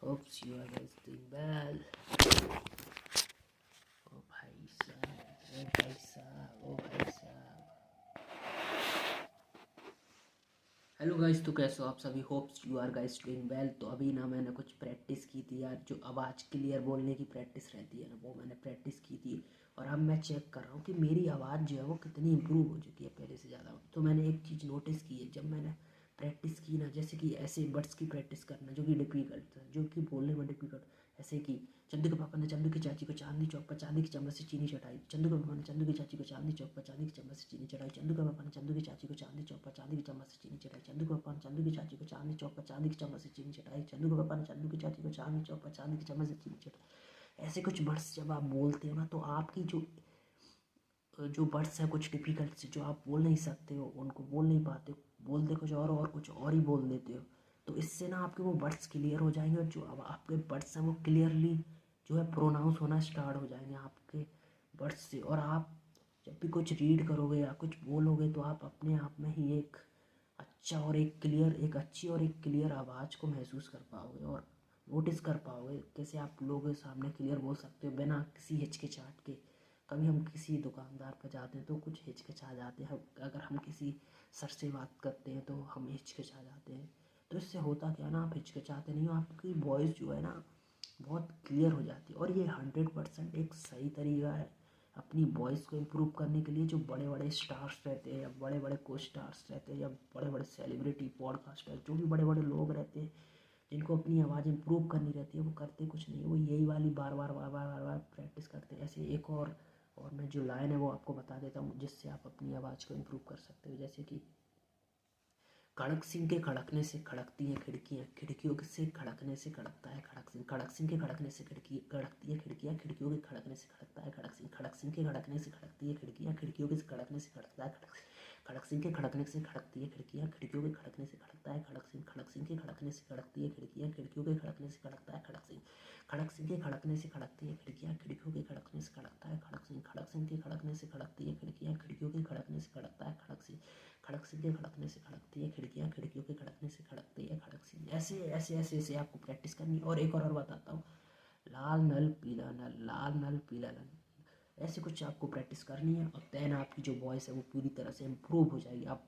Hopes you are guys doing well. ओ भाई साहब, ओ भाई साहब, ओ भाई साहब। हेलो गाइस, तो कैसे हो आप सभी? Hopes you are guys doing well. तो अभी ना मैंने कुछ प्रैक्टिस की थी यार, जो आवाज़ क्लियर बोलने की प्रैक्टिस रहती है ना, वो मैंने प्रैक्टिस की थी। और अब मैं चेक कर रहा हूँ कि मेरी आवाज़ जो है वो कितनी इम्प्रूव हो चुकी है पहले से ज़्यादा। तो मैंने एक चीज़ नोटिस की है, जब मैंने प्रैक्टिस की ना, जैसे कि ऐसे वर्ड्स की प्रैक्टिस करना जो कि डिफ़िकल्ट था, जो कि बोलने में डिफ़िकल्ट, ऐसे कि चंदू के पापा ने चंदू की चाची को चांदनी चौक पर चांदी की चम्मच से चीनी चढ़ाई। चंदू के पापा ने चंदू की चाची को चांदनी चौक पर चांदी की चम्मच से चीनी चढ़ाई। चंदू के पापा ने चंदू की चाची को चांदनी चौक पर चांदी की चम्मच से चीनी चढ़ाई। चंदू के पापा ने चंदू की चाची को चांदनी चौक पर चांदी की चम्मच से चीनी चढ़ाई। चंदू के पापा ने चंदू की चाची को चांदनी चौक पर चांदी की चम्मच से चीनी चढ़ाई। ऐसे कुछ वर्ड्स जब आप बोलते हो ना, तो आपकी जो वर्ड्स हैं कुछ डिफिकल्ट से, जो आप बोल नहीं सकते हो, उनको बोल नहीं पाते हो, बोलते कुछ और कुछ और ही बोल देते हो। तो इससे ना आपके वो वर्ड्स क्लियर हो जाएंगे, और जो अब आपके वर्ड्स हैं वो क्लियरली जो है प्रोनाउंस होना स्टार्ट हो जाएंगे आपके वर्ड्स से। और आप जब भी कुछ रीड करोगे या कुछ बोलोगे, तो आप अपने आप में ही एक अच्छी और एक क्लियर आवाज़ को महसूस कर पाओगे और नोटिस कर पाओगे कैसे आप लोगों के सामने क्लियर बोल सकते हो बिना किसी हिचकिचाहट के। कभी हम किसी दुकानदार पर जाते हैं तो कुछ हिचकिचा जाते हैं, अगर हम किसी सर से बात करते हैं तो हम हिचकिचा जाते हैं। तो इससे होता क्या ना, आप हिचकिचाते नहीं हो, आपकी वॉइस जो है ना बहुत क्लियर हो जाती है। और ये 100% एक सही तरीका है अपनी वॉइस को इम्प्रूव करने के लिए। जो बड़े बड़े स्टार्स रहते हैं, या बड़े बड़े को स्टार्स रहते हैं, या बड़े बड़े सेलिब्रिटी पॉडकास्टर, जो भी बड़े बड़े लोग रहते हैं, जिनको अपनी आवाज़ इम्प्रूव करनी रहती है, वो करते कुछ नहीं, वो यही वाली बार बार बार बार बार बार प्रैक्टिस करते हैं। ऐसे एक और मैं जो लाइन है वो आपको बता देता हूँ, जिससे आप अपनी आवाज़ को इम्प्रूव कर सकते हो। जैसे कि खड़क सिंह के खड़कने से खड़कती हैं खिड़कियाँ, खिड़कियों से खड़कने से खड़कता है खड़क सिंह। खड़क सिंह के खड़कने से खिड़की खड़कती है खिड़कियाँ, खिड़कियों के खड़कने से खड़कता है खड़क सिंह। खड़क सिंह के खड़कने से खड़कती है खिड़कियाँ, खिड़कियों के खड़कने से खड़कता है खड़क सिंह। खड़क सिंह के खड़कने से खड़कती है खिड़कियाँ, खिड़कियों के खड़कने से खड़कता है खड़क सिंह। खड़क सिंह के खड़कने से खड़कती है खिड़कियाँ, खिड़कियों के खड़कने से खड़कता है खड़क सिंह। खड़क सिंह के खड़कने से खड़कती है खिड़कियाँ, खिड़कियों के खड़कने से खड़कता है खड़क सिंह। खड़क सिंह के खड़कने से खड़कती है खिड़कियाँ, खिड़कियों के खड़कने से खड़कता है खड़क सिंह। खड़क सिंह के खड़कने से खड़कती है खिड़कियाँ, खिड़कियों के खड़कने से खड़कती है खड़क सिंह। ऐसे ऐसे ऐसे ऐसे आपको प्रैक्टिस करनी है। और एक और बताता हूँ, लाल नल पीला नल, लाल नल पीला नल, ऐसे कुछ आपको प्रैक्टिस करनी है, और देन आपकी जो वॉइस है वो पूरी तरह से इम्प्रूव हो जाएगी। आप